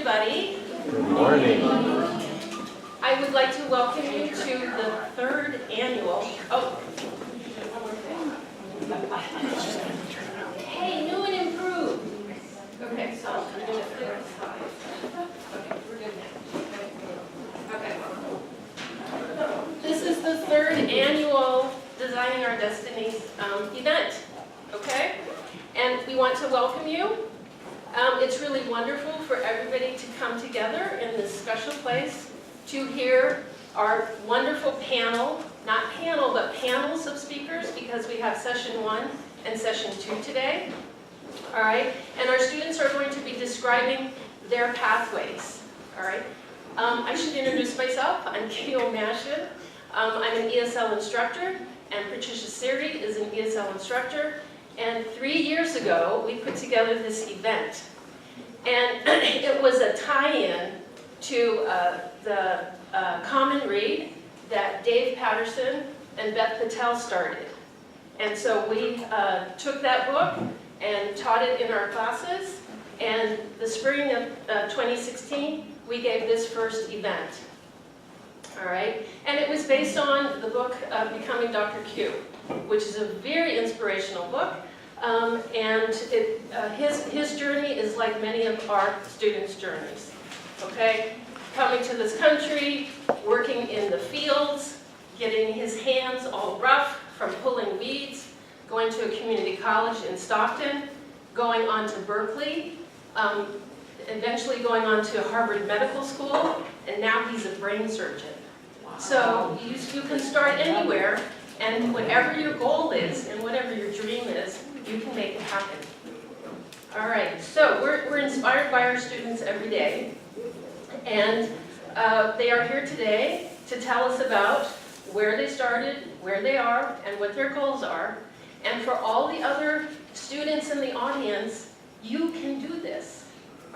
everybody. Good morning. I would like to welcome you to the third annual. Hey, new and improved. Okay, so I'm going to flip the slide. Okay, we're good now. Okay. This is the third annual Designing Our Destinies event. Okay? And we want to welcome you. It's really wonderful for everybody to come together in this special place to hear our wonderful panel, not panel, but panels of speakers, because we have session 1 and session 2 today. All right? And our students are going to be describing their pathways. All right? I should introduce myself. I'm Cheo Massion. I'm an ESL instructor, and Patricia Seery is an ESL instructor. And 3 years ago, we put together this event. And it was a tie-in to the Common Read that Dave Patterson and Beth Patel started. And so we took that book and taught it in our classes. And the spring of 2016, we gave this first event. All right? And it was based on the book Becoming Dr. Q, which is a very inspirational book. And his journey is like many of our students' journeys, okay? Coming to this country, working in the fields, getting his hands all rough from pulling weeds, going to a community college in Stockton, going on to Berkeley, eventually going on to Harvard Medical School, and now he's a brain surgeon. Wow. So you can start anywhere, and whatever your goal is and whatever your dream is, you can make it happen. All right, so we're inspired by our students every day, and they are here today to tell us about where they started, where they are, and what their goals are. And for all the other students in the audience, you can do this.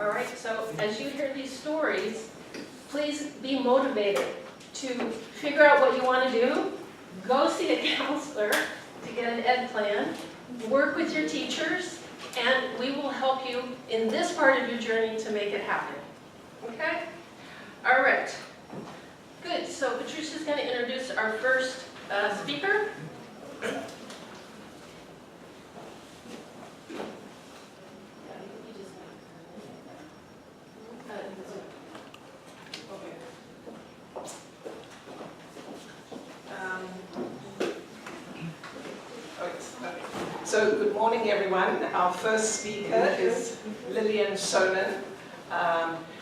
All right, so as you hear these stories, please be motivated to figure out what you want to do, go see a counselor to get an ed plan, work with your teachers, and we will help you in this part of your journey to make it happen. Okay? All right. Good. So Patricia's going to introduce our first speaker. So good morning, everyone. Our first speaker is Lillian Showman.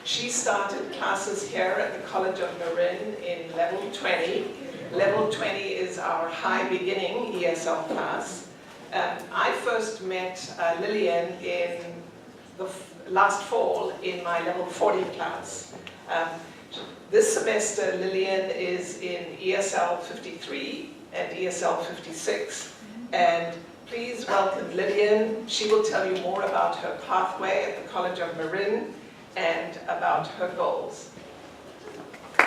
She started classes here at the College of Marin in level 20. Level 20 is our high beginning ESL class. I first met Lillian in the last fall in my level 40 class. This semester, Lillian is in ESL 53 and ESL 56. And please welcome Lillian. She will tell you more about her pathway at the College of Marin and about her goals. Hi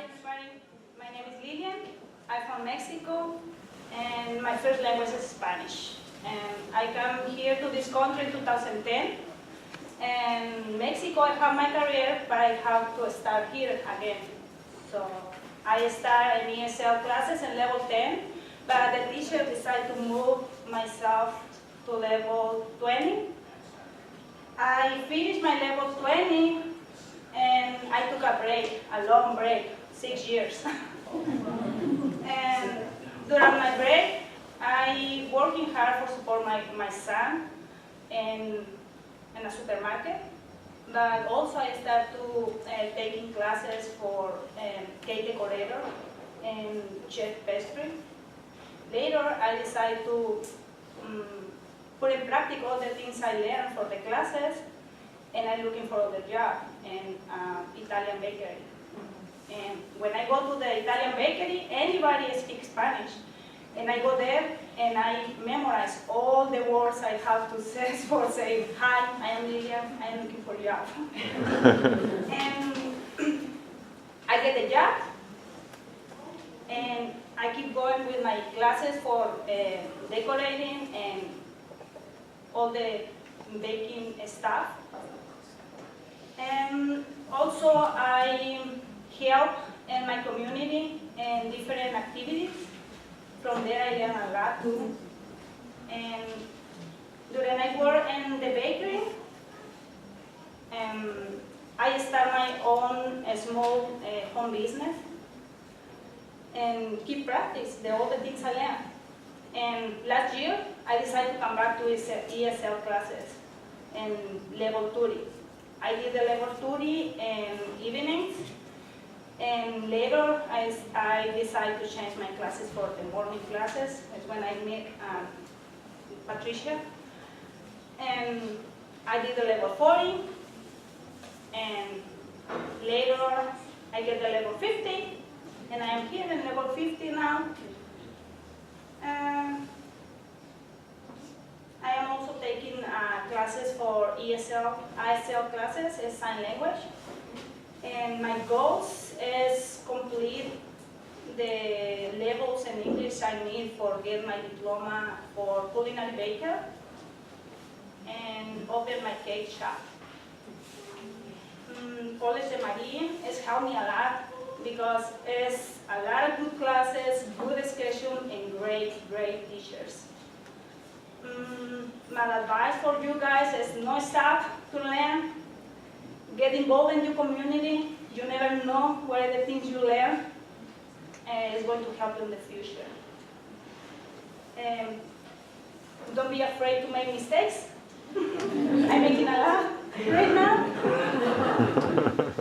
everybody, my name is Lillian. I'm from Mexico and my first language is Spanish. And I came here to this country in 2010. And in Mexico I have my career, but I have to start here again. So I start in ESL classes in level 10, but the teacher decided to move myself to level 20. I finished my level 20 and I took a break, a long break, 6 years. And during my break, I working hard for support my son in a supermarket. But also I started to taking classes for cake decorator and chef pastry. Later I decided to put in practice all the things I learned for the classes, and I'm looking for other job in Italian bakery. And when I go to the Italian bakery, anybody speaks Spanish. And I go there and I memorize all the words I have to say for saying, hi, I am Lillian, I am looking for a job. And I get a job, and I keep going with my classes for decorating and all the baking stuff. And also I help in my community in different activities. From there I learn a lot too. And during I work in the bakery, I start my own small home business and keep practice all the things I learned. And last year, I decided to come back to ESL classes and level 30. I did the level 30 in evenings, and later I decided to change my classes for the morning classes. That's when I met Patricia. And I did the level 40, and later I get the level 50, and I am here in level 50 now. I am also taking classes for ESL, ISL classes, is sign language. And my goals is complete the levels in English I need for get my diploma for culinary baker and open my cake shop. College of Marin has helped me a lot because it's a lot of good classes, good schedule, and great teachers. My advice for you guys is no stop to learn. Get involved in your community. You never know where the things you learn is going to help you in the future. Don't be afraid to make mistakes. I'm making a lot right now.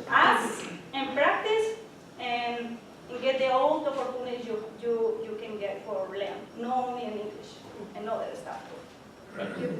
Ask and practice and get the old opportunities you can get for learn, not only in English and other stuff too. Thank you.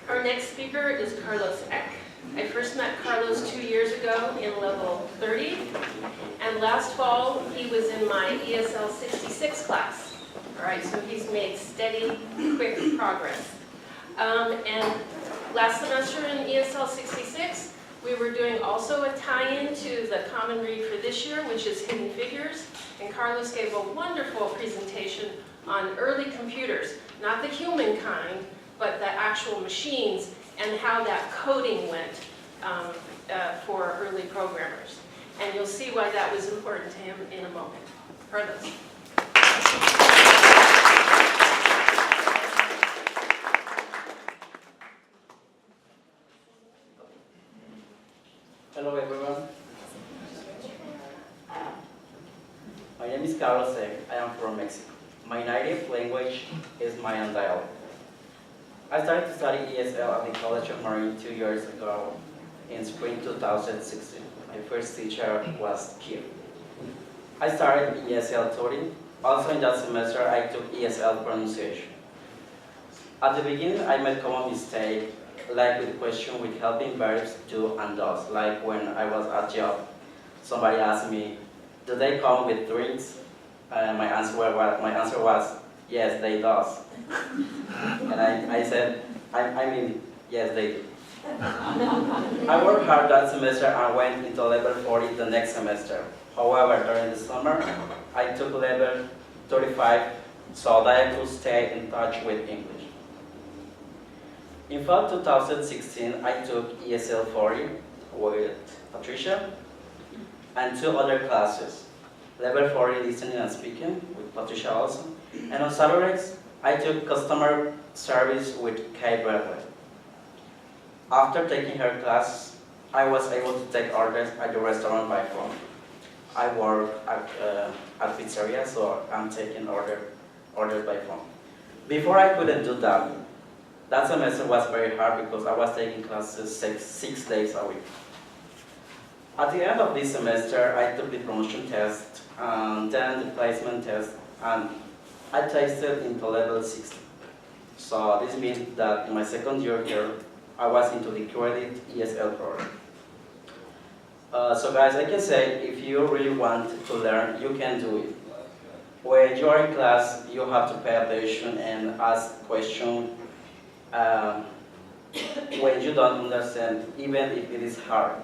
Our next speaker is Carlos Eck. I first met Carlos 2 years ago in level 30, and last fall he was in my ESL 66 class. All right, so he's made steady, quick progress. And last semester in ESL 66, we were doing also a tie-in to the common read for this year, which is Hidden Figures, and Carlos gave a wonderful presentation on early computers, not the human kind, but the actual machines and how that coding went for early programmers. And you'll see why that was important to him in a moment. Carlos. Hello everyone. My name is Carlos Eck. I am from Mexico. My native language is Mayan dialect. I started to study ESL at the College of Marin 2 years ago in spring 2016. My first teacher was Cheo. I started ESL tutoring. Also in that semester I took ESL pronunciation. At the beginning I made common mistake, like with question with helping verbs do and does, like when I was at job. Somebody asked me, do they come with drinks? My answer was, yes, they does. And I said, I mean, yes, they do. I worked hard that semester and went into level 40 the next semester. However, during the summer, I took level 35 so that I could stay in touch with English. In fall 2016, I took ESL 40 with Patricia and 2 other classes. Level 40 listening and speaking with Patricia also. And on Saturdays, I took customer service with Kay Bradley. After taking her class, I was able to take orders at the restaurant by phone. I work at pizzeria, so I'm taking orders by phone. Before I couldn't do that. That semester was very hard because I was taking classes six days a week. At the end of this semester, I took the promotion test, and then the placement test, and I tasted into level 60. So this means that in my second year here, I was into the credit ESL program. So guys, I can say if you really want to learn, you can do it. When you are in class, you have to pay attention and ask questions when you don't understand, even if it is hard.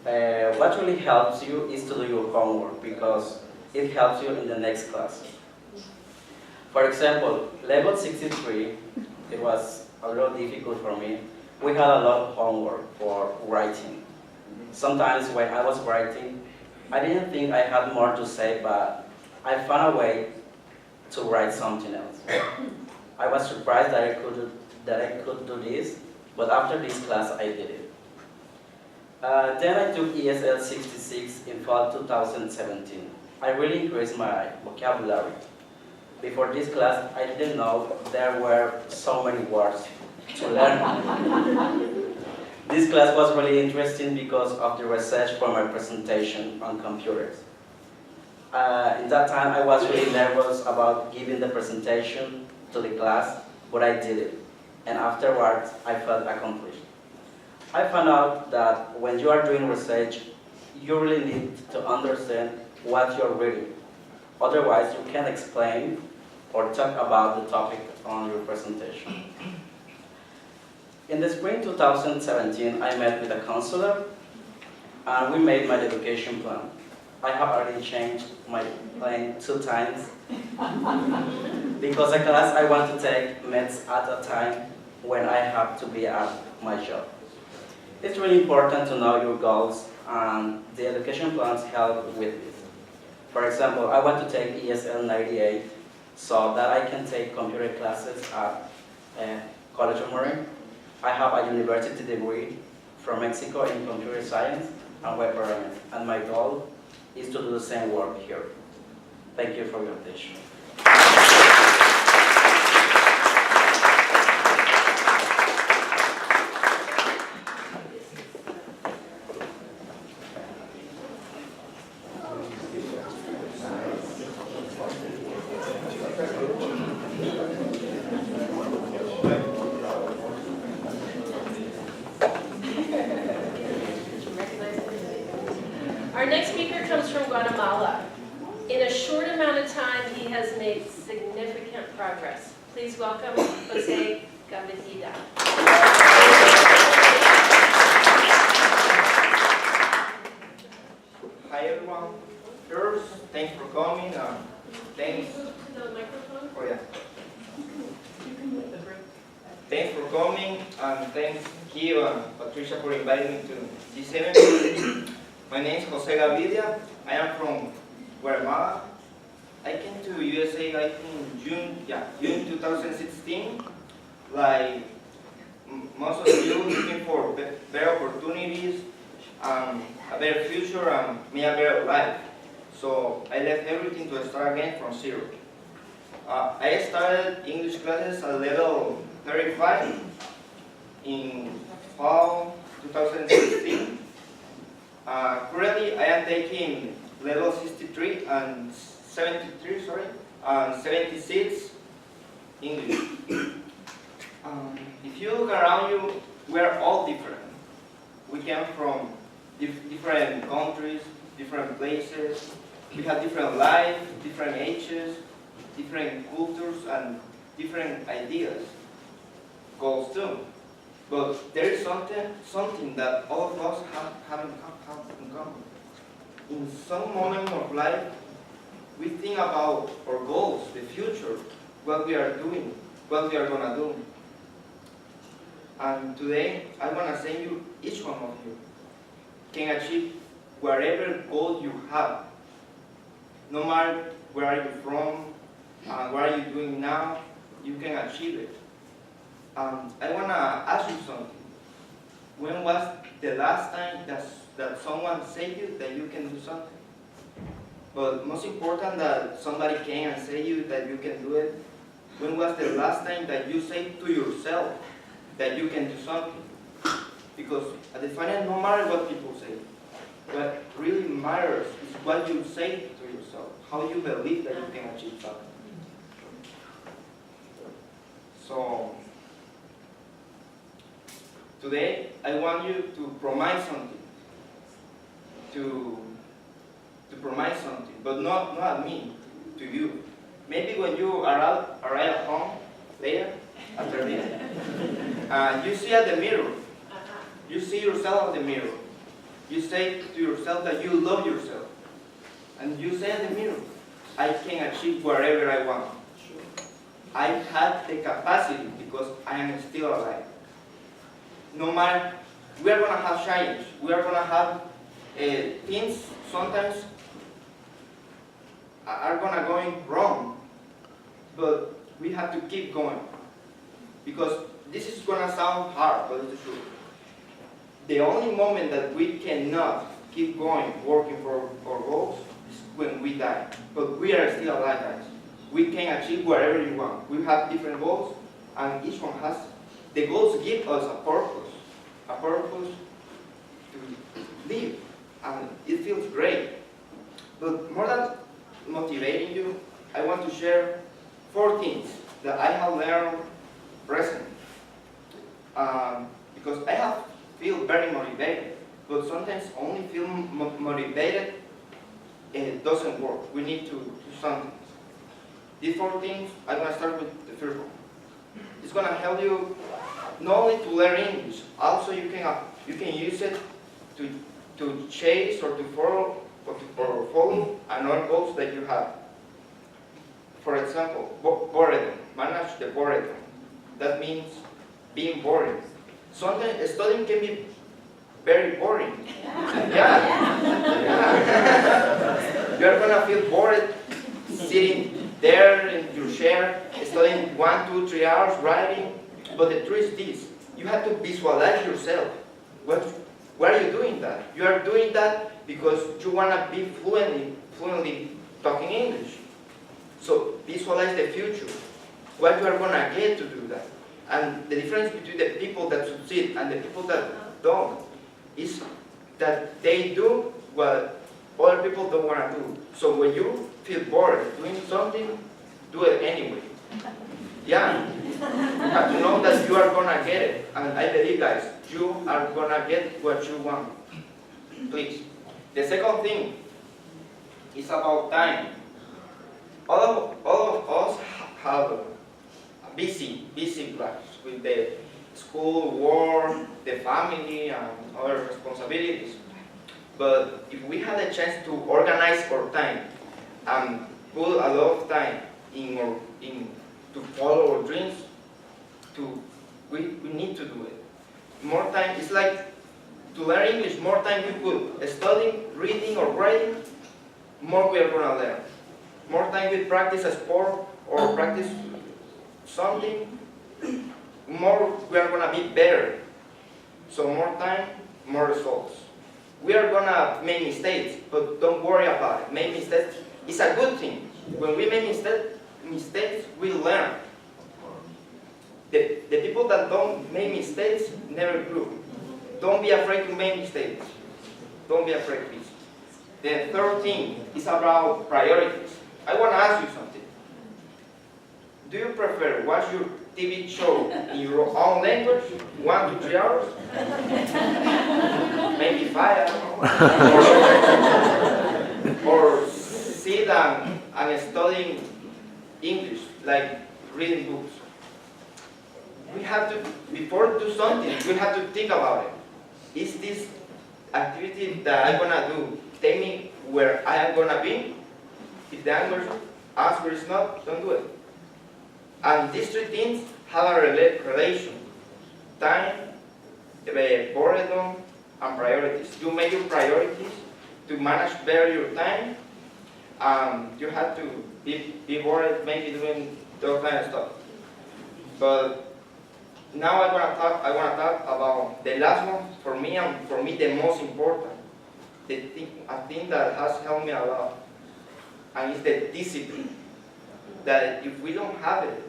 What really helps you is to do your homework because it helps you in the next class. For example, level 63, it was a little difficult for me. We had a lot of homework for writing. Sometimes when I was writing, I didn't think I had more to say, but I found a way to write something else. I was surprised that I could do this, but after this class I did it. Then I took ESL 66 in fall 2017. I really increased my vocabulary. Before this class, I didn't know there were so many words to learn. This class was really interesting because of the research for my presentation on computers. In that time, I was really nervous about giving the presentation to the class, but I did it. And afterwards, I felt accomplished. I found out that when you are doing research, you really need to understand what you're reading. Otherwise, you can't explain or talk about the topic on your presentation. In the spring 2017, I met with a counselor and we made my education plan. I have already changed my plan 2 times because a class I want to take meets at a time when I have to be at my job. It's really important to know your goals and the education plans help with this. For example, I want to take ESL 98 so that I can take computer classes at College of Marin. I have a university degree from Mexico in computer science and web programming, and my goal is to do the same work here. Thank you for your attention. Our next speaker comes from Guatemala. In a short amount of time, he has made significant progress. Please welcome Jose Gavitida. Hi everyone. First, thanks for coming. Thanks. The microphone. Oh yeah. Thanks for coming, and thanks Cheo and Patricia for inviting me to this event. My name is Jose Gavidia. I am from Guatemala. I came to USA I think June 2016. Like most of you, looking for better opportunities, a better future, and me a better life. So I left everything to start again from zero. I started English classes at level 35 in fall 2016. Currently, I am taking level 63 and 73, and 76 English. If you look around you, we are all different. We came from different countries, different places. We have different lives, different ages, different cultures, and different ideas, goals too. But there is something that all of us have in common. In some moment of life, we think about our goals, the future, what we are doing, what we are going to do. And today, I want to say you, each one of you, can achieve whatever goal you have. No matter where are you from, what are you doing now, you can achieve it. I want to ask you something. When was the last time that someone said you that you can do something? But most important, that somebody came and say you that you can do it. When was the last time that you said to yourself that you can do something? Because at the final, no matter what people say, what really matters is what you say to yourself, how you believe that you can achieve something. So, today, I want you to promise something. To promise something, but not me. to you. Maybe when you arrive at home later, after dinner, you see at the mirror, you see yourself at the mirror. You say to yourself that you love yourself. And you say at the mirror, I can achieve whatever I want. I have the capacity because I am still alive. No matter, we are going to have challenge. We are going to have things sometimes are going to go wrong. But we have to keep going. Because this is going to sound hard, but it's true. The only moment that we cannot keep going, working for our goals, is when we die. But we are still alive, guys. We can achieve whatever you want. We have different goals, and each one has, the goals give us a purpose to live, and it feels great. But more than motivating you, I want to share 4 things that I have learned recently. Because I have feel very motivated, but sometimes only feel motivated, it doesn't work. We need to do something. These 4 things, I'm going to start with the first one. It's going to help you not only to learn English, also you can use it to chase or to follow another goals that you have. For example, boredom. Manage the boredom. That means being bored. Sometimes studying can be very boring. Yeah. You're going to feel bored sitting there in your chair, studying 1, 2, 3 hours, writing. But the truth is this, you have to visualize yourself. Why are you doing that? You are doing that because you want to be fluently talking English. So visualize the future, what you are going to get to do that. And the difference between the people that succeed and the people that don't is that they do what other people don't want to do. So when you feel bored doing something, do it anyway. Yeah. You have to know that you are going to get it. And I believe, guys, you are going to get what you want. Please. The second thing is about time. All of us have busy lives with the school, work, the family, and other responsibilities. But if we had a chance to organize our time and put a lot of time to follow our dreams, we need to do it. More time, it's like to learn English, more time we put studying, reading, or writing, more we are going to learn. More time we practice a sport or practice something, more we are going to be better. So more time, more results. We are going to make mistakes, but don't worry about it. Make mistakes is a good thing. When we make mistakes, we learn. The people that don't make mistakes never grew. Don't be afraid to make mistakes. Don't be afraid, please. The third thing is about priorities. I want to ask you something. Do you prefer watch your TV show in your own language, 1 to 3 hours? Maybe 5, I don't know. Or sit and studying English, like reading books. We have to, before we do something, we have to think about it. Is this activity that I'm going to do take me where I am going to be? If the answer is not, don't do it. And these 3 things have a relation. Time, boredom, and priorities. You make your priorities to manage better your time. You have to be bored maybe doing those kind of stuff. But now I want to talk about the last one for me, and for me the most important. A thing that has helped me a lot, and it's the discipline. That if we don't have it,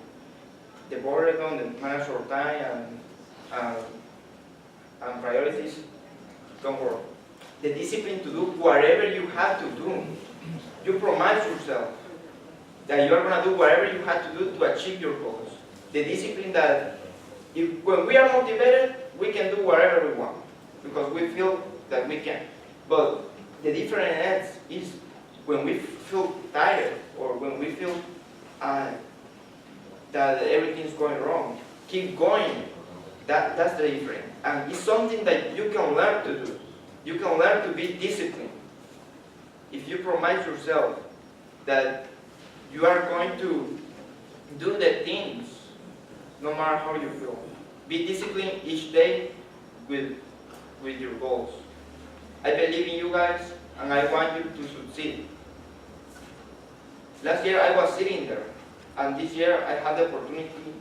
the boredom, the manage our time, and priorities don't work. The discipline to do whatever you have to do. You promise yourself that you are going to do whatever you have to do to achieve your goals. The discipline that when we are motivated, we can do whatever we want because we feel that we can. But the difference is when we feel tired or when we feel that everything's going wrong, keep going. That's the difference. And it's something that you can learn to do. You can learn to be disciplined. If you promise yourself that you are going to do the things no matter how you feel. Be disciplined each day with your goals. I believe in you guys and I want you to succeed. Last year I was sitting there, and this year I had the opportunity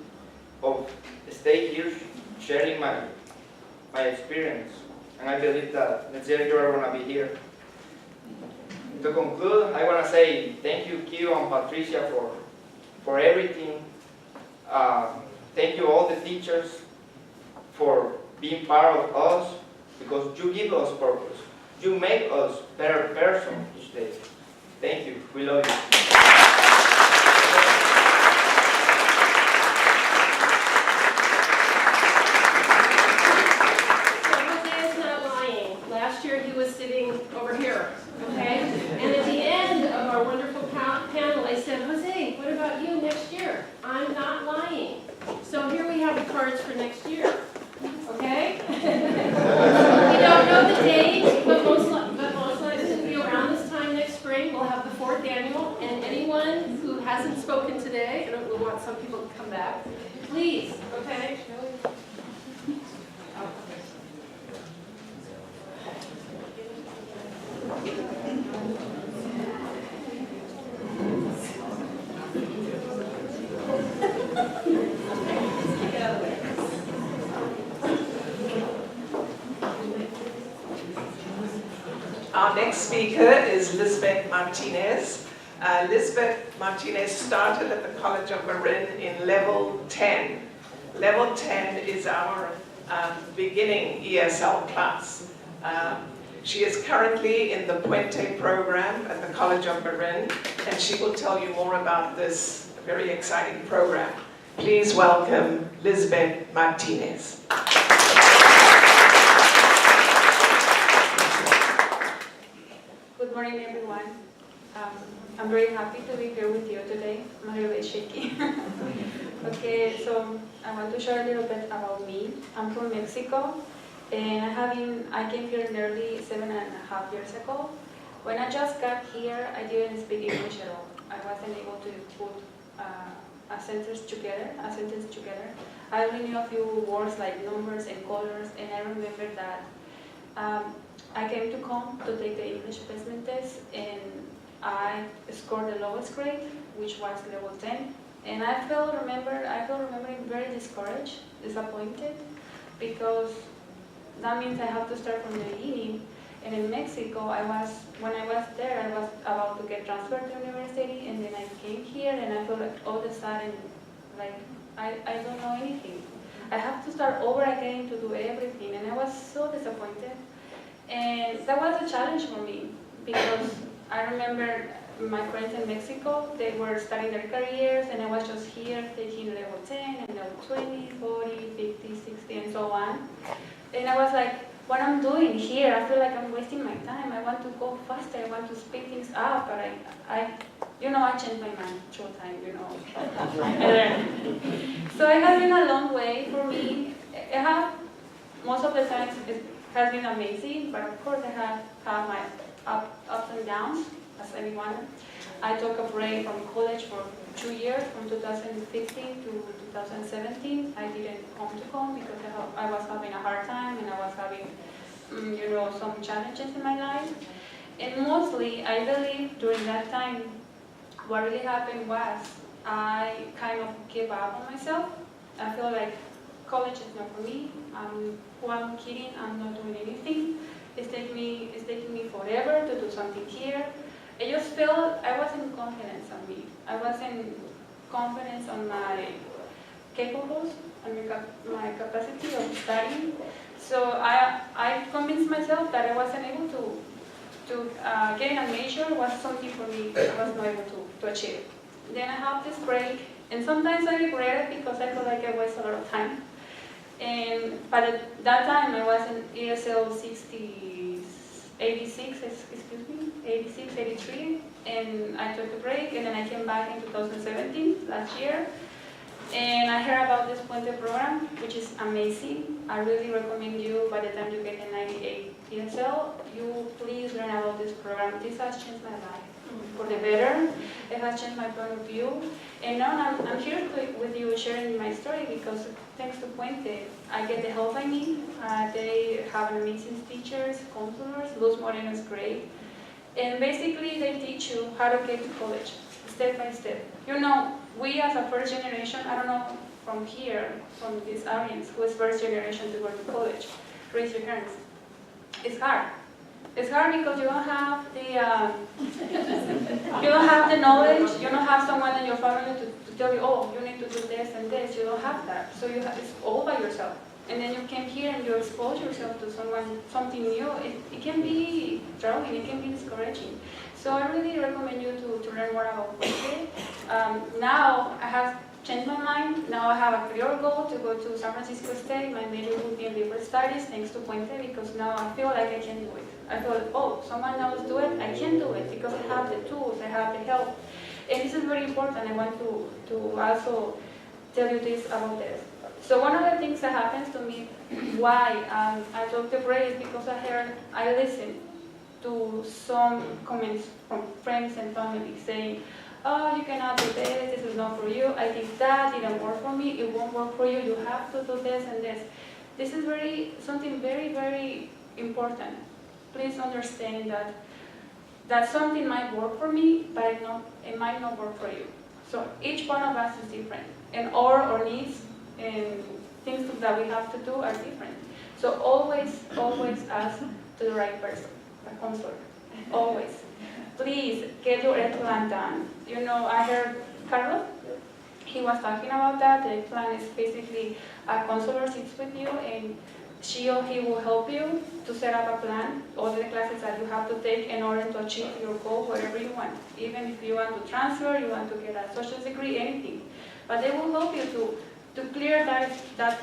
of stay here sharing my experience, and I believe that next year you are going to be here. To conclude, I want to say thank you, Cheo and Patricia, for everything. Thank you all the teachers for being part of us, because you give us purpose. You make us better person each day. Thank you. We love you. Over here, okay? And at the end of our wonderful panel, I said, Jose, what about you next year? I'm not lying. So here we have the cards for next year, okay? We don't know the date, but most likely it'll be around this time next spring. We'll have the 4th annual, and anyone who hasn't spoken today, and we want some people to come back, please, okay? Our next speaker is Lizbeth Martinez. Lizbeth Martinez started at the College of Marin in level 10. Level 10 is our beginning ESL class. She is currently in the Puente program at the College of Marin, and she will tell you more about this very exciting program. Please welcome Lizbeth Martinez. Good morning, everyone. I'm very happy to be here with you today. I'm a little bit shaky. Okay, so I want to share a little bit about me. I'm from Mexico, and I came here nearly 7.5 years ago. When I just got here, I didn't speak English at all. I wasn't able to put a sentence together. I only knew a few words like numbers and colors, and I remember that I came to COM to take the English assessment test, and I scored the lowest grade, which was level 10. And I felt remembering very discouraged, disappointed, because that means I have to start from the beginning. And in Mexico, when I was there, I was about to get transferred to university, and then I came here, and I felt like all of a sudden, like, I don't know anything. I have to start over again to do everything, and I was so disappointed. And that was a challenge for me, because I remember my friends in Mexico, they were starting their careers, and I was just here taking level 10 and level 20, 40, 50, 60, and so on. And I was like, what I'm doing here, I feel like I'm wasting my time. I want to go faster, I want to speed things up, but I changed my mind through time, So it has been a long way for me. Most of the times it has been amazing, but of course I have my ups and downs, as anyone. I took a break from college for 2 years, from 2015 to 2017. I didn't come to COM because I was having a hard time, and I was having, some challenges in my life. And mostly, I believe during that time, what really happened was I kind of gave up on myself. I feel like college is not for me. Who I'm kidding, I'm not doing anything. It's taking me forever to do something here. I just felt I wasn't confident on me. I wasn't confident on my capables and my capacity of studying. So I convinced myself that I wasn't able to getting a major was something for me I was not able to achieve. Then I have this break, and sometimes I regret it because I feel like I waste a lot of time. But at that time I was in ESL 86, 83, and I took a break, and then I came back in 2017, last year. And I heard about this Puente program, which is amazing. I really recommend you, by the time you get a 98 ESL, you please learn about this program. This has changed my life for the better. It has changed my point of view. And now I'm here with you sharing my story because thanks to Puente, I get the help I need. They have amazing teachers, counselors. Luz Moreno is great. And basically, they teach you how to get to college, step by step. You know, we as a first generation, I don't know from here, from this audience, who is first generation to go to college, raise your hands. It's hard. It's hard because you don't have the knowledge. You don't have someone in your family to tell you, oh, you need to do this and this. You don't have that. So it's all by yourself. And then you came here and you expose yourself to something new. It can be drawing. It can be discouraging. So I really recommend you to learn more about Puente. Now I have changed my mind. Now I have a clear goal to go to San Francisco State. My major will be in liberal studies thanks to Puente because now I feel like I can do it. I feel like, oh, someone else do it, I can do it because I have the tools, I have the help. And this is very important. I want to also tell you this about this. So one of the things that happens to me, why I took the break is because I listened to some comments from friends and family saying, oh, you cannot do this is not for you. I think that didn't work for me, it won't work for you, you have to do this and this. This is something very, very important. Please understand that something might work for me, but it might not work for you. So each one of us is different, and our needs and things that we have to do are different. So always ask to the right person, a counselor. Always. Please get your plan done. You know, I heard Carlos, he was talking about that. The plan is basically a counselor sits with you and Cheo, he will help you to set up a plan, all the classes that you have to take in order to achieve your goal, whatever you want. Even if you want to transfer, you want to get a social degree, anything. But they will help you to clear that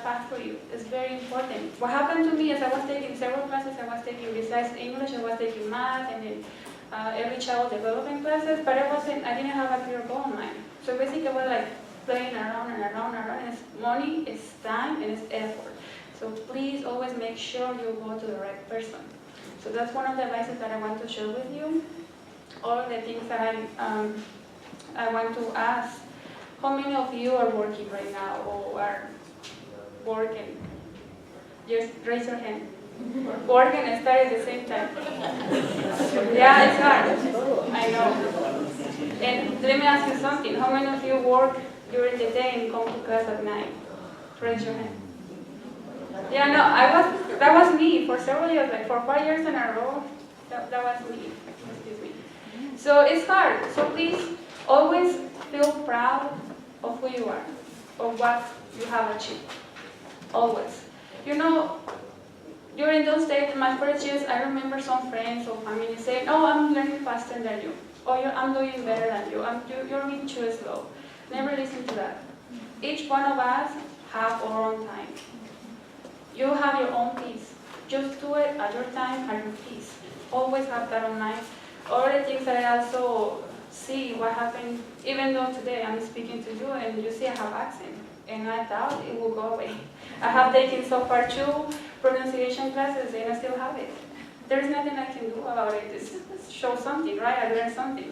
path for you. It's very important. What happened to me is I was taking several classes. I was taking besides English, I was taking math and then every child development classes, but I didn't have a clear goal in mind. So basically I was like playing around and around and around. It's money, it's time, and it's effort. So please always make sure you go to the right person. So that's one of the advices that I want to share with you. All the things that I want to ask. How many of you are working right now or are working? Just raise your hand. Working and study at the same time. Yeah, it's hard. I know. And let me ask you something. How many of you work during the day and come to class at night? Raise your hand. Yeah, no, that was me for several years, like for 5 years in a row. That was me. Excuse me. So it's hard. So please always feel proud of who you are, of what you have achieved. Always. You know, during those days, in my first years, I remember some friends or family saying, oh, I'm learning faster than you. Or I'm doing better than you. You're being too slow. Never listen to that. Each one of us have our own time. You have your own pace. Just do it at your time, at your pace. Always have that in mind. All the things that I also see what happened, even though today I'm speaking to you and you see I have accent, and I thought it will go away. I have taken so far 2 pronunciation classes and I still have it. There's nothing I can do about it. It's show something, right? I learned something.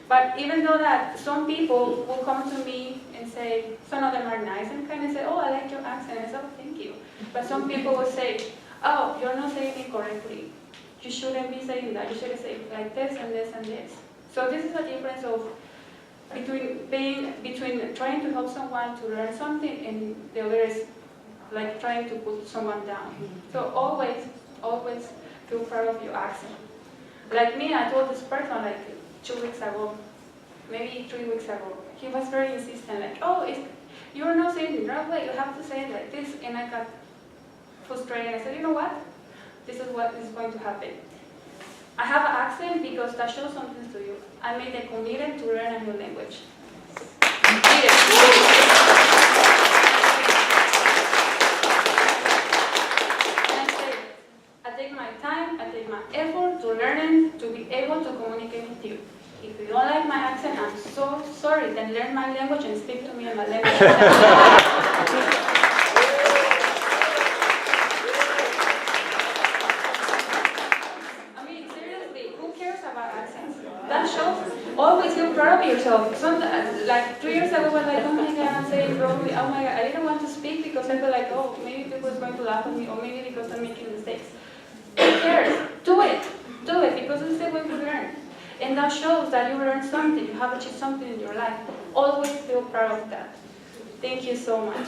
But even though that, some people will come to me and say, some of them are nice and kind of say, oh, I like your accent. I said, oh, thank you. But some people will say, oh, you're not saying it correctly. You shouldn't be saying that. You should say like this and this and this. So this is a difference of between trying to help someone to learn something and the other is like trying to put someone down. So always feel proud of your accent. Like me, I told this person like 2 weeks ago, maybe 3 weeks ago. He was very insistent, like, oh, you're not saying it the right way, you have to say it like this. And I got frustrated. I said, you know what? This is what is going to happen. I have an accent because that shows something to you. I made a commitment to learn a new language. I take my time, I take my effort to learn and to be able to communicate with you. If you don't like my accent, I'm so sorry. Then learn my language and speak to me in my language. That shows always feel proud of yourself. Like 2 years ago, I was like, oh my god, I'm saying wrongly. Oh my god, I didn't want to speak because I felt like, oh, maybe people are going to laugh at me, or maybe because I'm making mistakes. Who cares? Do it because it's the way we learn. And that shows that you learned something, you have achieved something in your life. Always feel proud of that. Thank you so much.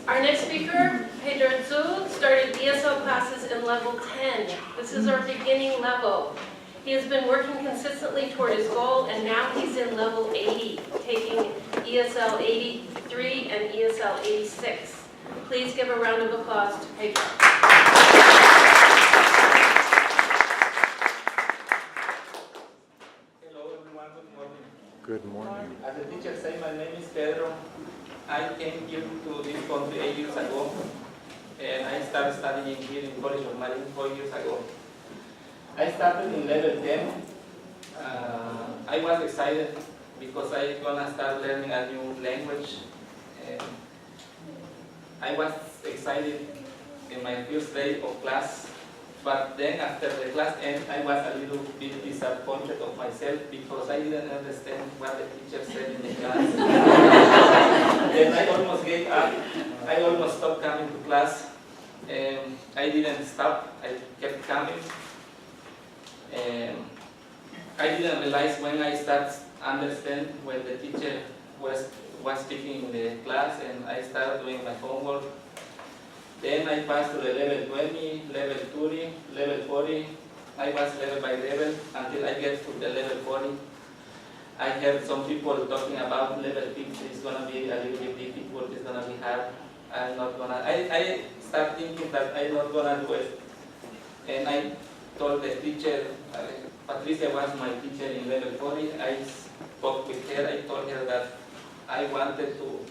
Our next speaker, started ESL classes in level 10. This is our beginning level. He has been working consistently toward his goal, and now he's in level 80, taking ESL 83 and ESL 86. Please give a round of applause to Pedro. Hello everyone, good morning. Good morning. As the teacher said, my name is Pedro. I came here to this country 8 years ago, and I started studying here in College of Marin 4 years ago. I started in level 10. I was excited because I was gonna start learning a new language. And I was excited in my first day of class, but then after the class ended, I was a little bit disappointed of myself because I didn't understand what the teacher said in the class. Then I almost gave up. I almost stopped coming to class. I didn't stop. I kept coming. I didn't realize when I started understand when the teacher was speaking in the class, and I started doing my homework. Then I passed to the level 20, level 30, level 40. I was level by level until I get to the level 40. I heard some people talking about level 50 is going to be a little bit difficult, it's going to be hard. I start thinking that I'm not going to do it. And I told the teacher, Patricia was my teacher in level 40, I spoke with her, I told her that I wanted to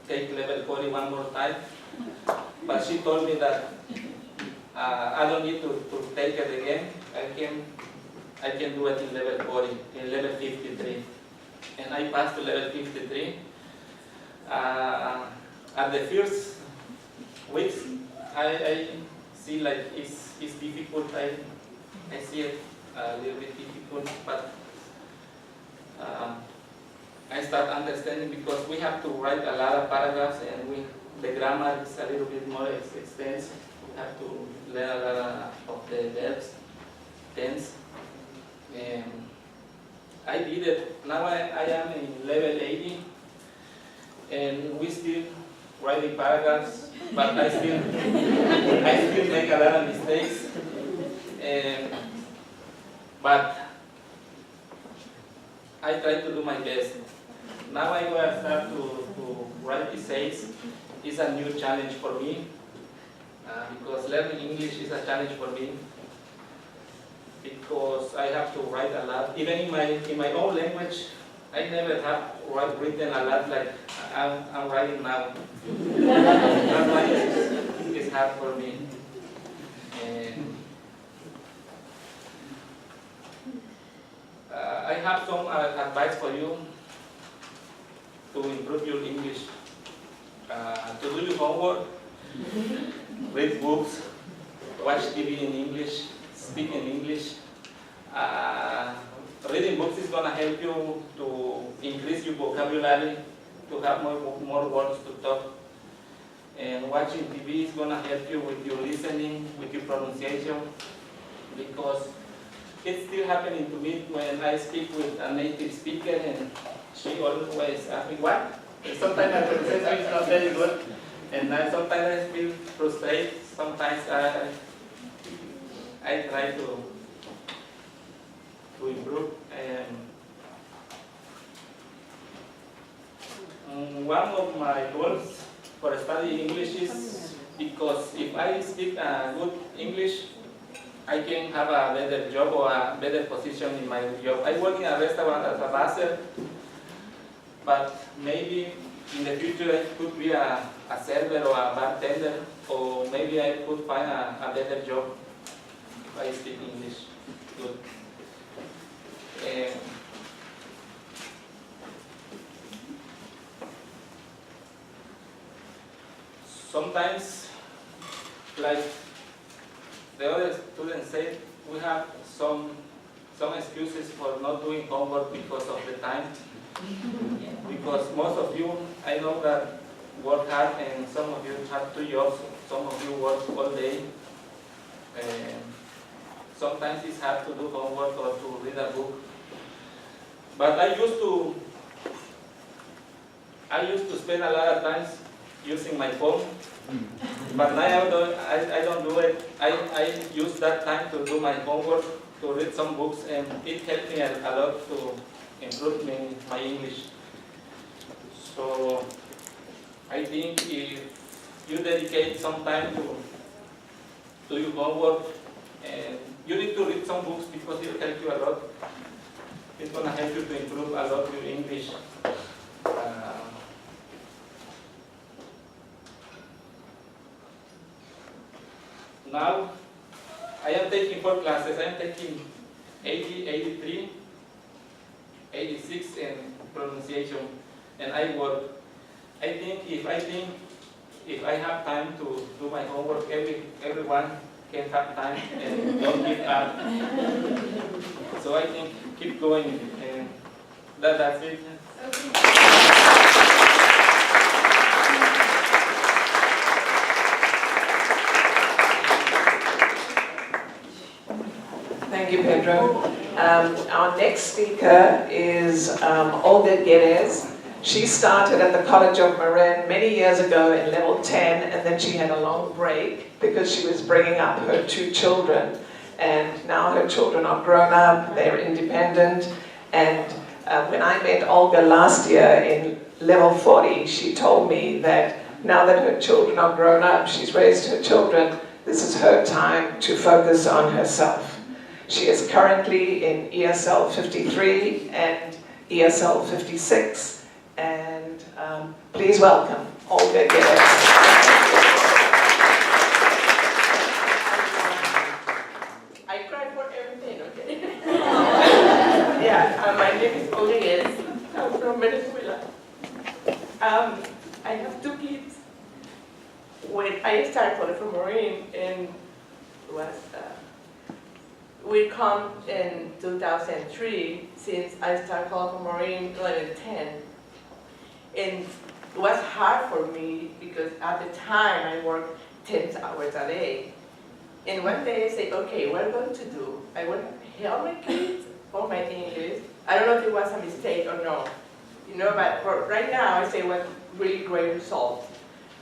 take level 40 one more time. But she told me that I don't need to take it again. I can do it in level 40, in level 53. And I passed to level 53. At the first weeks, I see like it's difficult. I see it a little bit difficult, but I start understanding because we have to write a lot of paragraphs, and the grammar is a little bit more extensive. We have to learn a lot of the verbs, tense. I did it. Now I am in level 80, and we still writing paragraphs, but I still make a lot of mistakes. But I try to do my best. Now I will start to write essays. It's a new challenge for me because learning English is a challenge for me because I have to write a lot. Even in my own language, I never have written a lot like I'm writing now. That's why it's hard for me. I have some advice for you to improve your English. To do your homework, read books, watch TV in English, speak in English. Reading books is going to help you to increase your vocabulary, to have more words to talk. And watching TV is going to help you with your listening, with your pronunciation, because it's still happening to me when I speak with a native speaker and she always asks me, what? And sometimes my pronunciation is not very good, and sometimes I feel frustrated. Sometimes I try to improve. One of my goals for studying English is because if I speak good English, I can have a better job or a better position in my job. I work in a restaurant as a buzzer, but maybe in the future I could be a server or a bartender, or maybe I could find a better job if I speak English good. Sometimes, like the other students said, we have some excuses for not doing homework because of the time. Because most of you, I know that work hard, and some of you have 2 jobs, some of you work all day. Sometimes it's hard to do homework or to read a book. But I used to spend a lot of time using my phone. But now I don't do it. I use that time to do my homework, to read some books, and it helped me a lot to improve my English. So I think if you dedicate some time to your homework, and you need to read some books because it will help you a lot. It's going to help you to improve a lot your English. Now, I am taking 4 classes. I am taking 80, 83, 86, and pronunciation. And I work. I think if I have time to do my homework, everyone can have time and don't give up. So I think keep going, and that's it. Thank you, Pedro. Our next speaker is Olga Guedes. She started at the College of Marin many years ago in level 10, and then she had a long break because she was bringing up her 2 children. And now her children are grown up, they're independent. And when I met Olga last year in level 40, she told me that now that her children are grown up, she's raised her children, this is her time to focus on herself. She is currently in ESL 53 and ESL 56, and please welcome Olga Guedes. I cry for everything, okay? Yeah, my name is Olga Guedes. I'm from Venezuela. I have 2 kids. When I started College of Marin, and we come in 2003, since I started College of Marin in 10. And it was hard for me because at the time I worked 10 hours a day. And one day I said, okay, what am I going to do? I want to help my kids for my English. I don't know if it was a mistake or no. You know, but for right now I say it was really great results.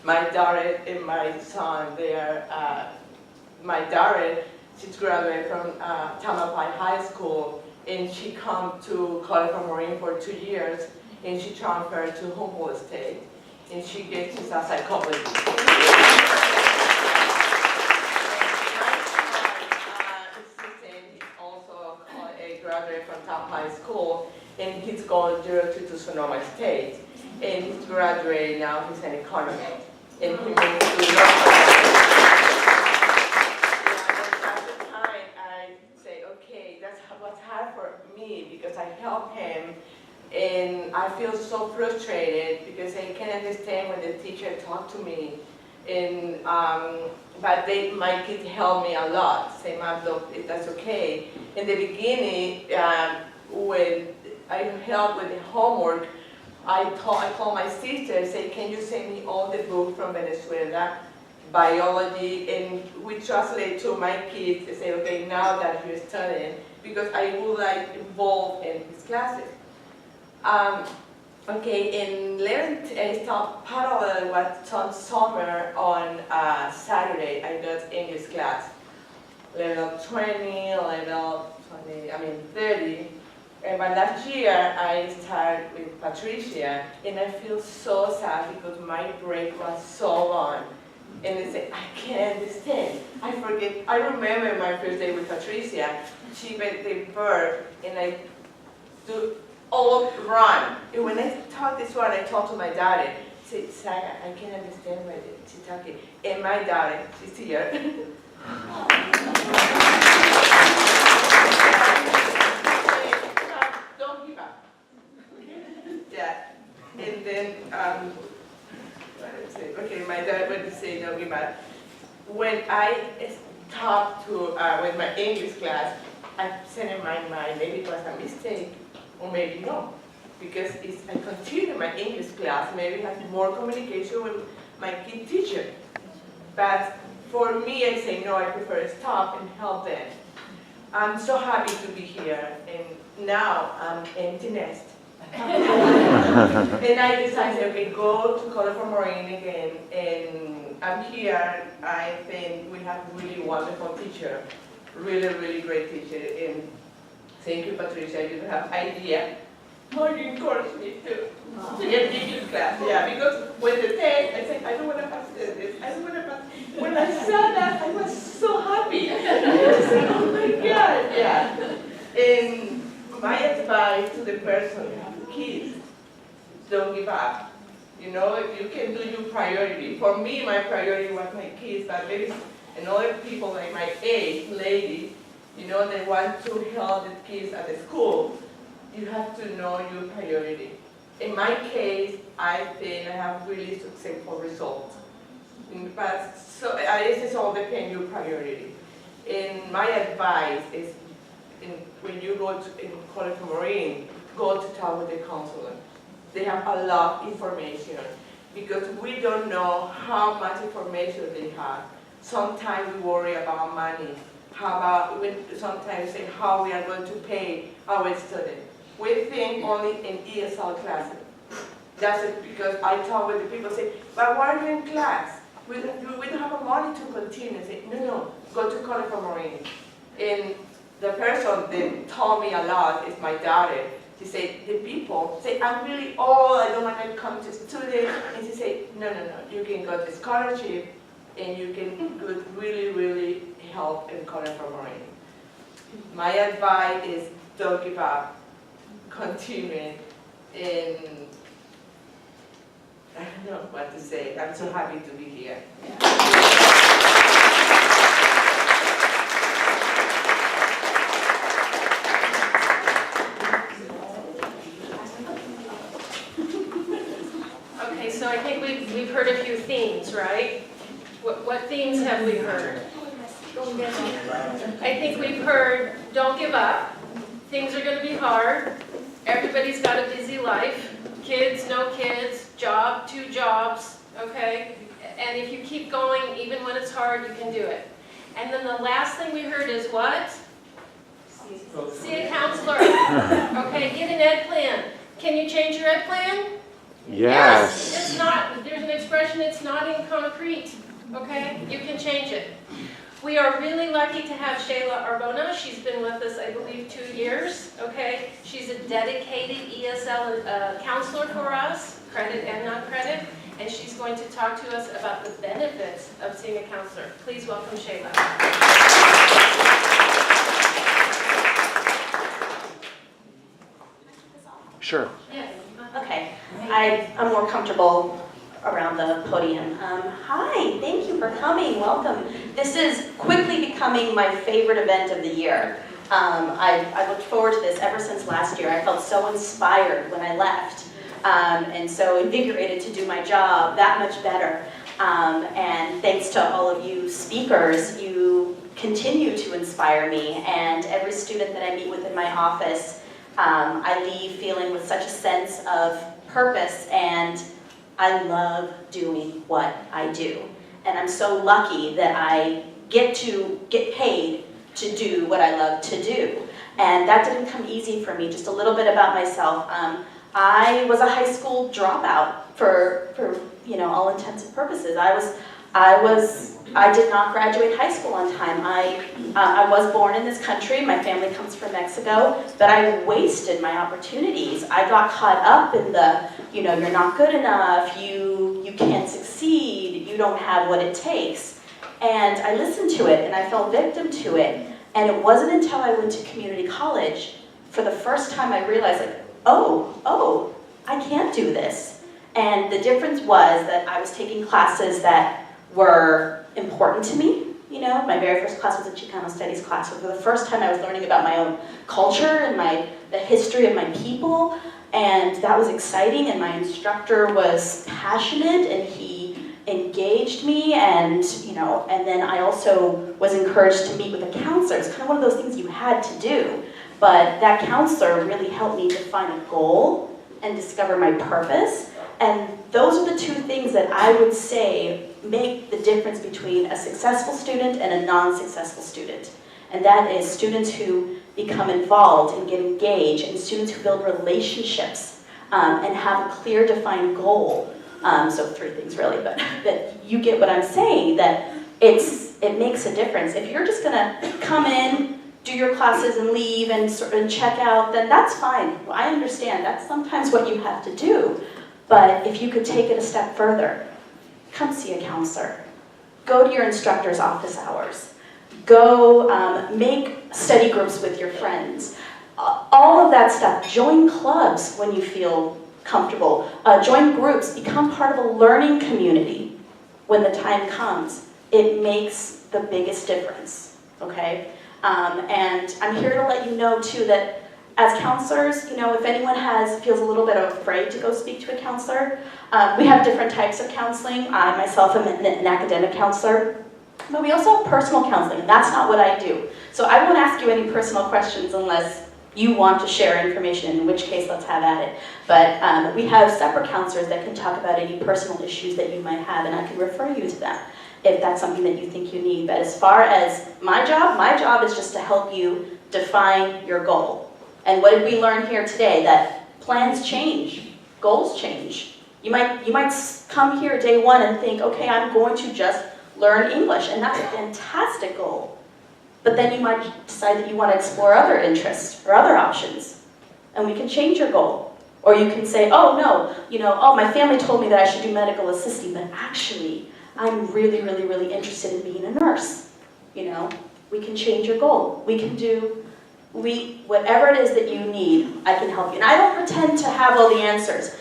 My daughter and my son, they are, my daughter, she's graduated from Tamalpais High School, and she come to College of Marin for 2 years, and she transferred to Humboldt State, and she gets a psychology. He's also a graduate from Tamalpais High School, and he's going directly to Sonoma State, and he's graduated now. He's an economist, and he moved to because I help him, and I feel so frustrated because I can't understand when the teacher talk to me, and but my kids help me a lot. Say, Mom, look, that's okay. In the beginning, when I help with the homework, I call my sister, say, can you send me all the books from Venezuela, biology, and we translate to my kids and say, okay, now that you're studying, because I would like involved in his classes. Okay, in 11th, I start parallel with some summer on Saturday. I got English class, level 20, level 20, 30. And by last year, I started with Patricia, and I feel so sad because my break was so long. And they say, I can't understand. I forget. I remember my first day with Patricia. She made the verb, and I do all run. And when I taught this one, I talked to my daughter. I said, Saga, I can't understand what she's talking. And my daughter, she's here. Don't give up. Yeah. And then, what did I say? Okay, my dad would say, don't give up. When I talked to, with my English class, I said in my mind, maybe it was a mistake, or maybe no. Because I continue my English class, maybe I have more communication with my kid teacher. But for me, I say, no, I prefer to stop and help them. I'm so happy to be here, and now I'm empty nest. And I decided, okay, go to College of Marin again, and I'm here. I think we have a really wonderful teacher, really great teacher, and thank you, Patricia, you don't have idea how you encouraged me to get English class. Yeah, because when the test, I said, I don't want to pass this, I don't want to pass. When I saw that, I was so happy. I said, oh my God, yeah. And my advice to the person, kids, don't give up. You know, you can do your priority. For me, my priority was my kids, but there is another people like my age, ladies, you know, they want to help the kids at the school. You have to know your priority. In my case, I think I have really successful results. But so this is all depends your priority. And my advice is, when you go to College of Marin, go to talk with the counselor. They have a lot of information because we don't know how much information they have. Sometimes we worry about money. How about sometimes say how we are going to pay our students. We think only in ESL classes. That's it, because I talk with the people say, but why are you in class? We don't have a money to continue. I say, no, go to College of Marin. And the person that taught me a lot is my daughter. She said, the people say, I'm really old, I don't want to come to student. And she said, no, you can go to scholarship and you can really help in College of Marin. My advice is don't give up, continue, and I don't know what to say. I'm so happy to be here. Okay, so I think we've heard a few themes, right? What themes have we heard? I think we've heard, don't give up. Things are going to be hard. Everybody's got a busy life. Kids, no kids, job, 2 jobs, okay? And if you keep going, even when it's hard, you can do it. And then the last thing we heard is what? See a counselor. Okay, get an ed plan. Can you change your ed plan? Yes. It's not, there's an expression, it's not in concrete. Okay, you can change it. We are really lucky to have Shayla Arbona. She's been with us, I believe, 2 years. Okay, she's a dedicated ESL counselor for us, credit and non-credit, and she's going to talk to us about the benefits of seeing a counselor. Please welcome Shayla. Sure. Yes. Okay, I'm more comfortable around the podium. Hi, thank you for coming, welcome. This is quickly becoming my favorite event of the year. I looked forward to this ever since last year. I felt so inspired when I left and so invigorated to do my job that much better. And thanks to all of you speakers, you continue to inspire me, and every student that I meet with in my office, I leave feeling with such a sense of purpose, and I love doing what I do. And I'm so lucky that I get paid to do what I love to do. And that didn't come easy for me. Just a little bit about myself. I was a high school dropout for all intents and purposes. I did not graduate high school on time. I was born in this country. My family comes from Mexico, but I wasted my opportunities. I got caught up in the, you're not good enough, you can't succeed, you don't have what it takes. And I listened to it, and I fell victim to it. And it wasn't until I went to community college, for the first time I realized, oh, I can't do this. And the difference was that I was taking classes that were important to me. You know, my very first class was a Chicano Studies class. So for the first time I was learning about my own culture and the history of my people. And that was exciting, and my instructor was passionate, and he engaged me, and and then I also was encouraged to meet with a counselor. It's kind of one of those things you had to do. But that counselor really helped me define a goal and discover my purpose. And those are the two things that I would say make the difference between a successful student and a non-successful student. And that is students who become involved and get engaged, and students who build relationships and have a clear, defined goal. So three things really, but you get what I'm saying, that it makes a difference. If you're just gonna come in, do your classes and leave and check out, then that's fine. I understand, that's sometimes what you have to do. But if you could take it a step further, come see a counselor. Go to your instructor's office hours. Go make study groups with your friends. All of that stuff. Join clubs when you feel comfortable. Join groups. Become part of a learning community when the time comes. It makes the biggest difference, okay? And I'm here to let you know too that as counselors, if anyone feels a little bit afraid to go speak to a counselor, we have different types of counseling. I myself am an academic counselor, but we also have personal counseling, and that's not what I do. So I won't ask you any personal questions unless you want to share information, in which case let's have at it. But we have separate counselors that can talk about any personal issues that you might have, and I can refer you to them if that's something that you think you need. But as far as my job is just to help you define your goal. And what did we learn here today? That plans change, goals change. You might come here day one and think, okay, I'm going to just learn English, and that's a fantastic goal. But then you might decide that you want to explore other interests or other options, and we can change your goal. Or you can say, oh no, my family told me that I should do medical assisting, but actually, I'm really, really, really interested in being a nurse. We can change your goal. We can do whatever it is that you need, I can help you. And I don't pretend to have all the answers.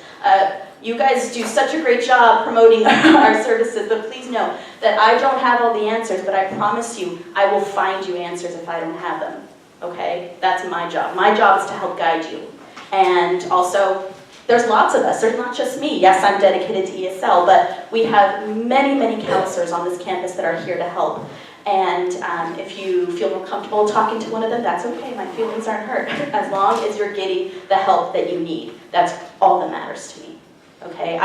You guys do such a great job promoting our services, but please know that I don't have all the answers, but I promise you, I will find you answers if I don't have them, okay? That's my job. My job is to help guide you. And also, there's lots of us, there's not just me. Yes, I'm dedicated to ESL, but we have many, many counselors on this campus that are here to help. And if you feel more comfortable talking to one of them, that's okay. My feelings aren't hurt. As long as you're getting the help that you need. That's all that matters to me. Okay?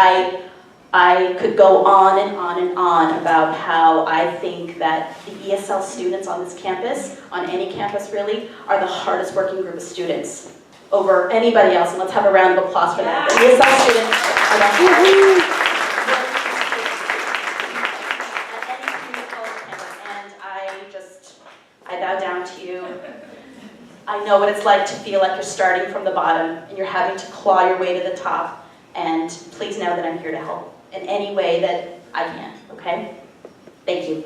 I could go on and on and on about how I think that the ESL students on this campus, on any campus really, are the hardest working group of students over anybody else. And let's have a round of applause for that. The ESL students are the hardest. I bow down to you. I know what it's like to feel like you're starting from the bottom and you're having to claw your way to the top. And please know that I'm here to help in any way that I can, okay? Thank you.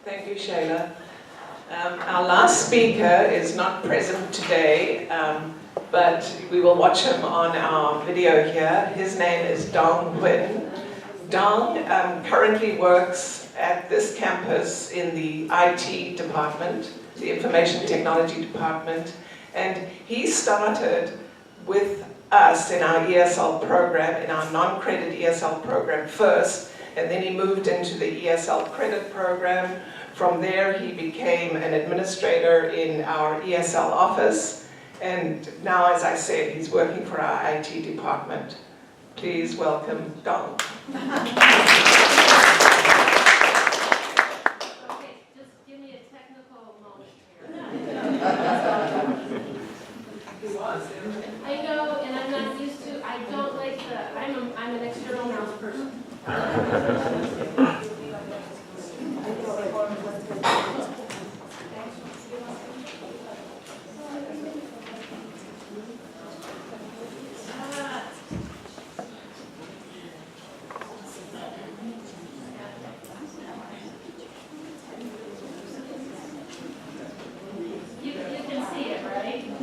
Thank you, Shayla. Our last speaker is not present today, but we will watch him on our video here. His name is Dong Nguyen. Dong currently works at this campus in the IT department, the Information Technology Department, and he started with us in our ESL program, in our non-credit ESL program first, and then he moved into the ESL credit program. From there, he became an administrator in our ESL office, and now, as I said, he's working for our IT department. Please welcome Dong. Okay, just give me a technical moment here. I know, and I'm not used to, I don't like I'm an external mouse person.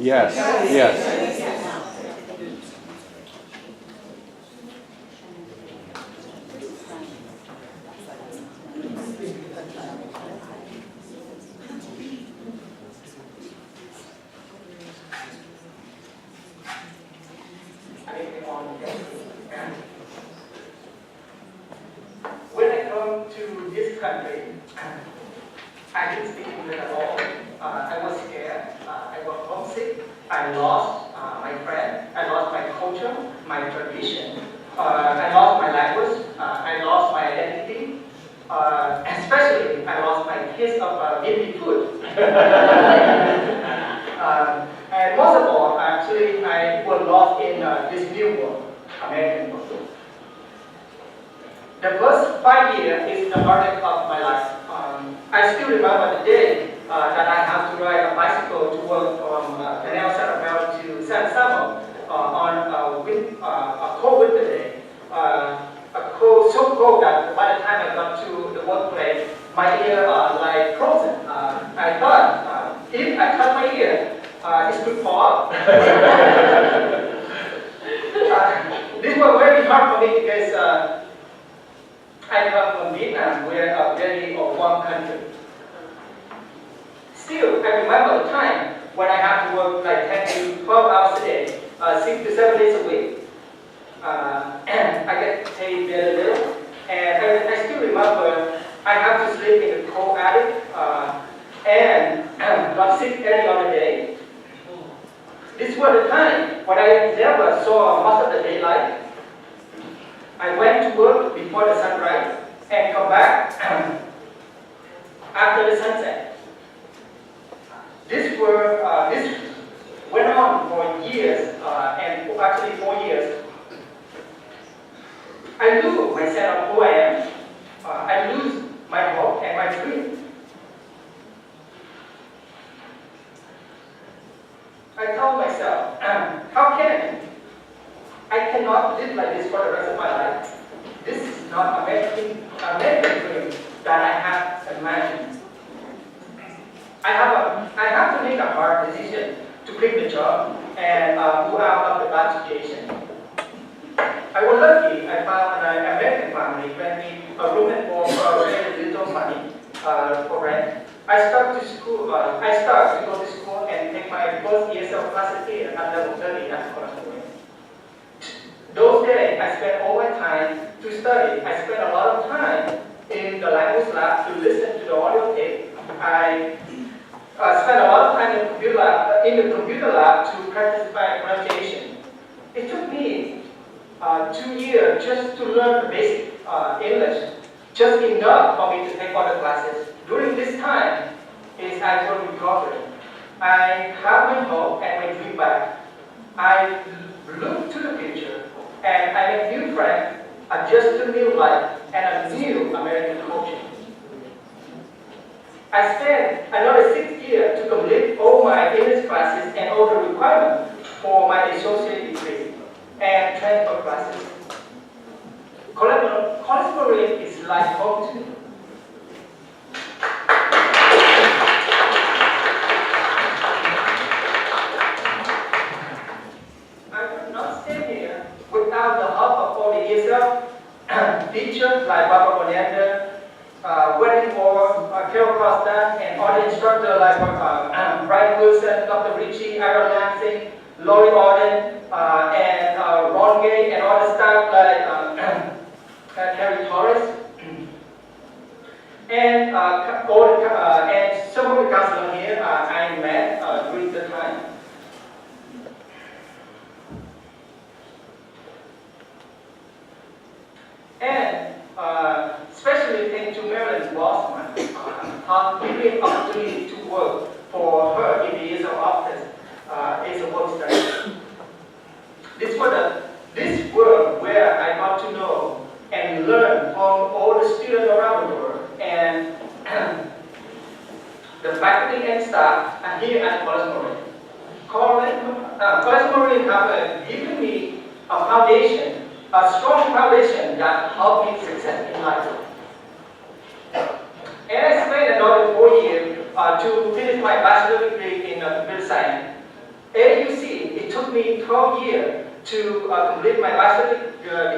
Yes, yes. When I come to this country, I didn't speak English at all. I was scared. I was homesick. I lost my friend. I lost my culture, my tradition. I lost my language. I lost my identity. Especially, I lost my taste of Indian food. And most of all, actually, I was lost in this new world, American world. The first 5 years is the hardest of my life. I still remember the day that I have to ride a bicycle to work from Canal Central to San Samo on a cold winter day. So cold that by the time I got to the workplace, my ear like frozen. I thought if I cut my ear, it could fall off. This was very hard for me because I come from Vietnam, we're a very warm country. Still, I remember the time when I have to work like 10 to 12 hours a day, 6 to 7 days a week. And I get paid very little. And I still remember I have to sleep in a cold attic and got sick early on the day. This was the time when I never saw much of the daylight. I went to work before the sunrise and come back after the sunset. This went on for years, and actually 4 years. I lose my sense of who I am. I lose my hope and my dream. I told myself, how can I cannot live like this for the rest of my life. This is not American dream that I have imagined. I have to make a hard decision to quit the job and move out of the bad situation. I was lucky. I found an American family rent me a room and board for very little money for rent. I start to go to school and take my first ESL classes here at level 30 at College of Marin. Those days, I spent all my time to study. I spent a lot of time in the language lab to listen to the audio tape. I spent a lot of time in the computer lab to practice my pronunciation. It took me 2 years just to learn the basic English, just enough for me to take all the classes. During this time, I was recovering. I have my hope and my dream back. I look to the future. And I make new friends, adjust to new life, and a new American culture. I spent another 6 years to complete all my English classes and all the requirements for my associate degree and transfer classes. College of Marin is like home to me. Without the help of all the ESL teachers like Barbara Bonenda, Wedding Moore, Carol Costa, and all the instructors like Brian Wilson, Dr. Richie, Aaron Lansing, Lori Auden, and Ron Gay, and all the staff like Terry Torres, and some of the counselors here I met during the time. And especially thanks to Marilyn Bossman, giving me opportunity to work for her in the ESL office as a work study. This work where I got to know and learn from all the students around the world and the faculty and staff here at College of Marin. College of Marin have given me a foundation, a strong foundation that helped me success in life. And I spent another 4 years to finish my bachelor's degree in computer science. AUC, it took me 12 years to complete my bachelor's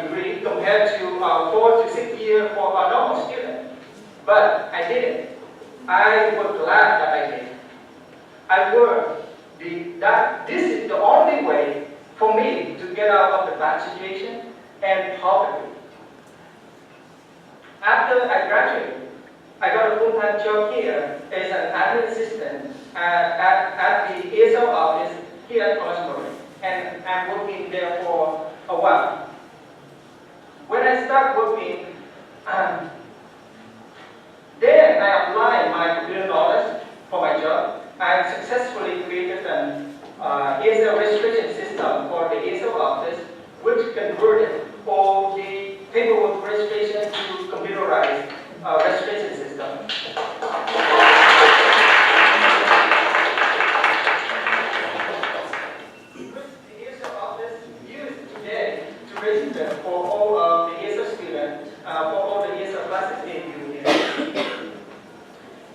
degree compared to 4 to 6 years for a normal student. But I did it. I was glad that I did. I worked. This is the only way for me to get out of the bad situation and poverty. After I graduated, I got a full-time job here as an admin assistant at the ESL office here at College of Marin, and I'm working there for a while. When I start working, then I applied my computer knowledge for my job. I successfully created an ESL registration system for the ESL office, which converted all the paperwork registration to computerized registration system. The ESL office used today to register for all of the ESL students, for all the ESL classes in UNIT,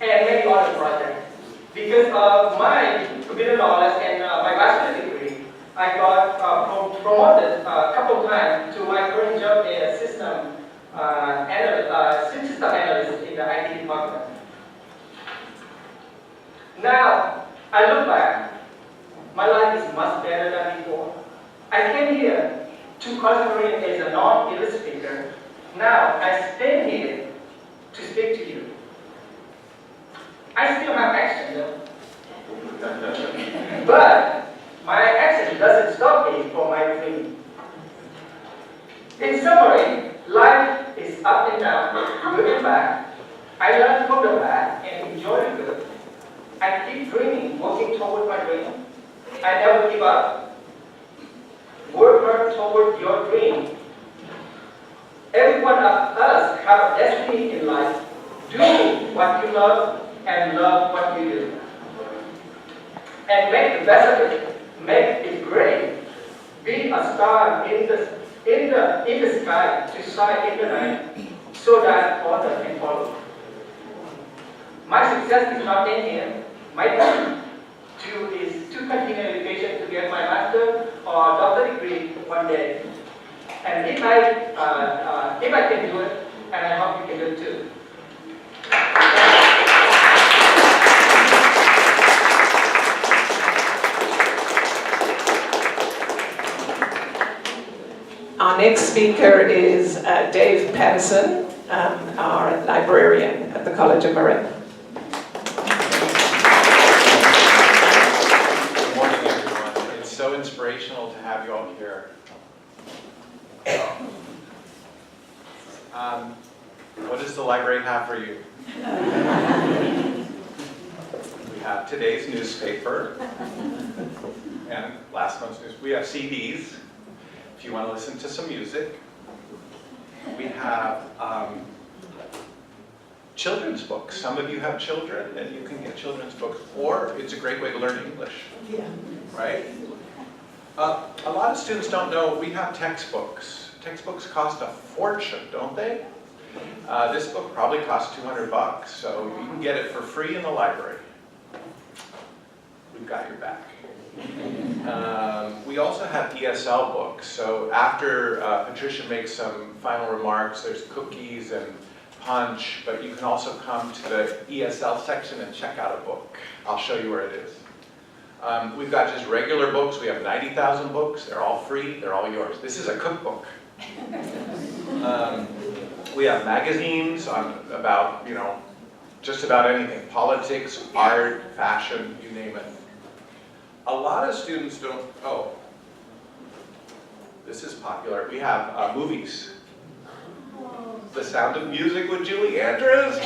and many other projects. Because of my computer knowledge and my bachelor's degree, I got promoted a couple times to my current job as system analyst in the IT department. Now, I look back, my life is much better than before. I came here to College of Marin as a non-English speaker. Now, I stand here to speak to you. I still have accent though. But my accent doesn't stop me from my dream. In summary, life is up and down, good and bad. I learn from the bad and enjoy the good. I keep dreaming, working toward my dream. I never give up. Work hard toward your dream. Every one of us have a destiny in life. Do what you love and love what you do. And make the best of it. Make it great. Be a star in the sky to shine in the night so that others can follow. My success is not in here. My dream is to continue education to get my master or doctor degree one day. And if I can do it, and I hope you can do it too. Our next speaker is Dave Penson, our librarian at the College of Marin. Good morning, everyone. It's so inspirational to have you all here. What does the library have for you? We have today's newspaper and last month's news. We have CDs. If you want to listen to some music, we have children's books. Some of you have children, and you can get children's books, or it's a great way to learn English. Yeah. Right? A lot of students don't know we have textbooks. Textbooks cost a fortune, don't they? This book probably costs $200, so you can get it for free in the library. We've got your back. We also have ESL books, so after Patricia makes some final remarks, there's cookies and punch, but you can also come to the ESL section and check out a book. I'll show you where it is. We've got just regular books. We have 90,000 books. They're all free. They're all yours. This is a cookbook. We have magazines about, just about anything. Politics, art, fashion, you name it. A lot of students don't, this is popular. We have movies. The Sound of Music with Julie Andrews.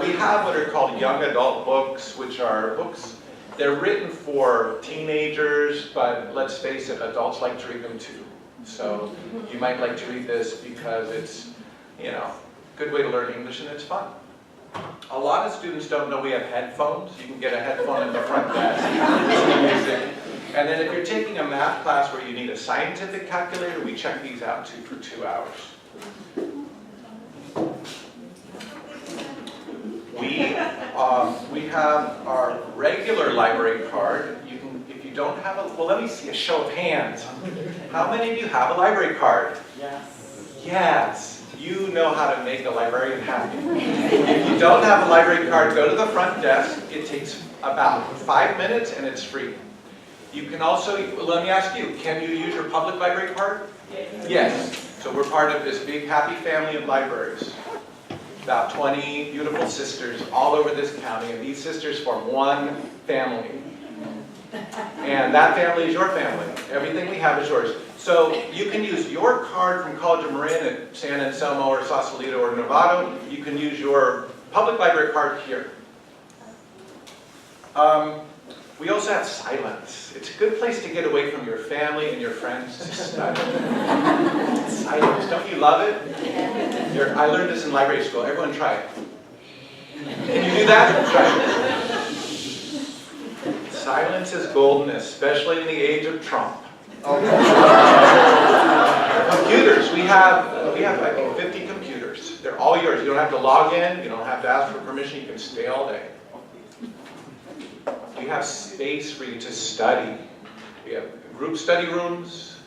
We have what are called young adult books, which are books, they're written for teenagers, but let's face it, adults like to read them too. So you might like to read this because it's, a good way to learn English and it's fun. A lot of students don't know we have headphones. You can get a headphone in the front desk, listen to music. And then if you're taking a math class where you need a scientific calculator, we check these out too for 2 hours. We have our regular library card. You can, if you don't have a, well, let me see a show of hands. How many of you have a library card? Yes. Yes. You know how to make a librarian happy. If you don't have a library card, go to the front desk. It takes about 5 minutes and it's free. You can also, let me ask you, can you use your public library card? Yes. So we're part of this big happy family of libraries. About 20 beautiful sisters all over this county, and these sisters form one family. And that family is your family. Everything we have is yours. So you can use your card from College of Marin at San Anselmo or Sausalito or Novato. You can use your public library card here. We also have silence. It's a good place to get away from your family and your friends to study. Silence, don't you love it? I learned this in library school. Everyone try it. Can you do that? Try it. Silence is golden, especially in the age of Trump. Computers, we have I think 50 computers. They're all yours. You don't have to log in. You don't have to ask for permission. You can stay all day. We have space for you to study. We have group study rooms.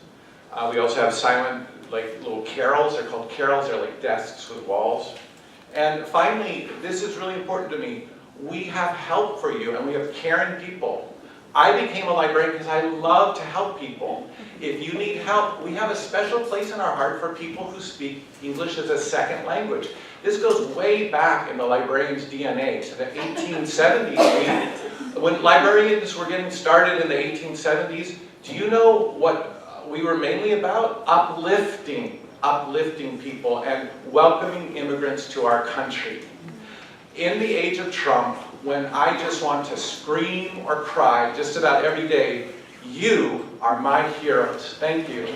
We also have silent, like little carrels. They're called carrels. They're like desks with walls. And finally, this is really important to me. We have help for you, and we have caring people. I became a librarian because I love to help people. If you need help, we have a special place in our heart for people who speak English as a second language. This goes way back in the librarian's DNA to the 1870s. When librarians were getting started in the 1870s, do you know what we were mainly about? Uplifting people and welcoming immigrants to our country. In the age of Trump, when I just want to scream or cry just about every day, you are my heroes. Thank you.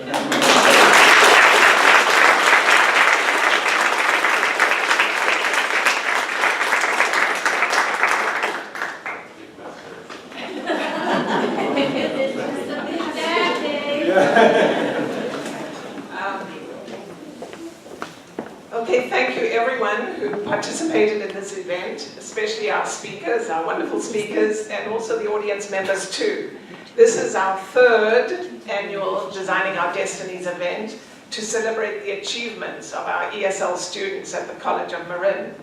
Okay, thank you everyone who participated in this event, especially our speakers, our wonderful speakers, and also the audience members too. This is our third annual Designing Our Destinies event to celebrate the achievements of our ESL students at the College of Marin.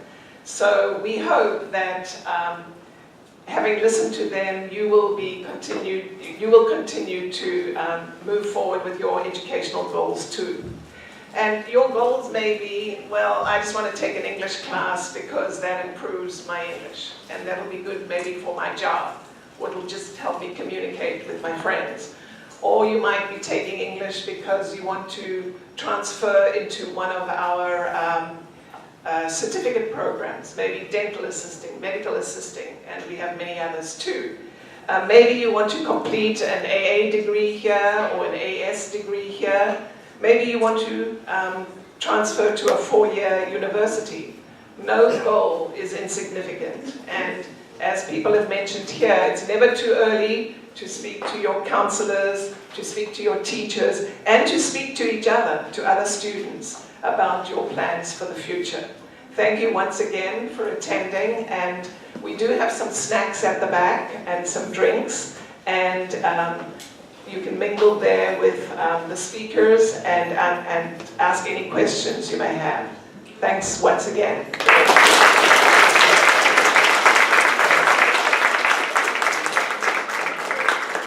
So we hope that having listened to them, you will continue to move forward with your educational goals too. And your goals may be, well, I just want to take an English class because that improves my English, and that'll be good maybe for my job, or it'll just help me communicate with my friends. Or you might be taking English because you want to transfer into one of our certificate programs, maybe dental assisting, medical assisting, and we have many others too. Maybe you want to complete an AA degree here or an AS degree here. Maybe you want to transfer to a 4-year university. No goal is insignificant. And as people have mentioned here, it's never too early to speak to your counselors, to speak to your teachers, and to speak to each other, to other students, about your plans for the future. Thank you once again for attending, and we do have some snacks at the back and some drinks, and you can mingle there with the speakers and ask any questions you may have. Thanks once again.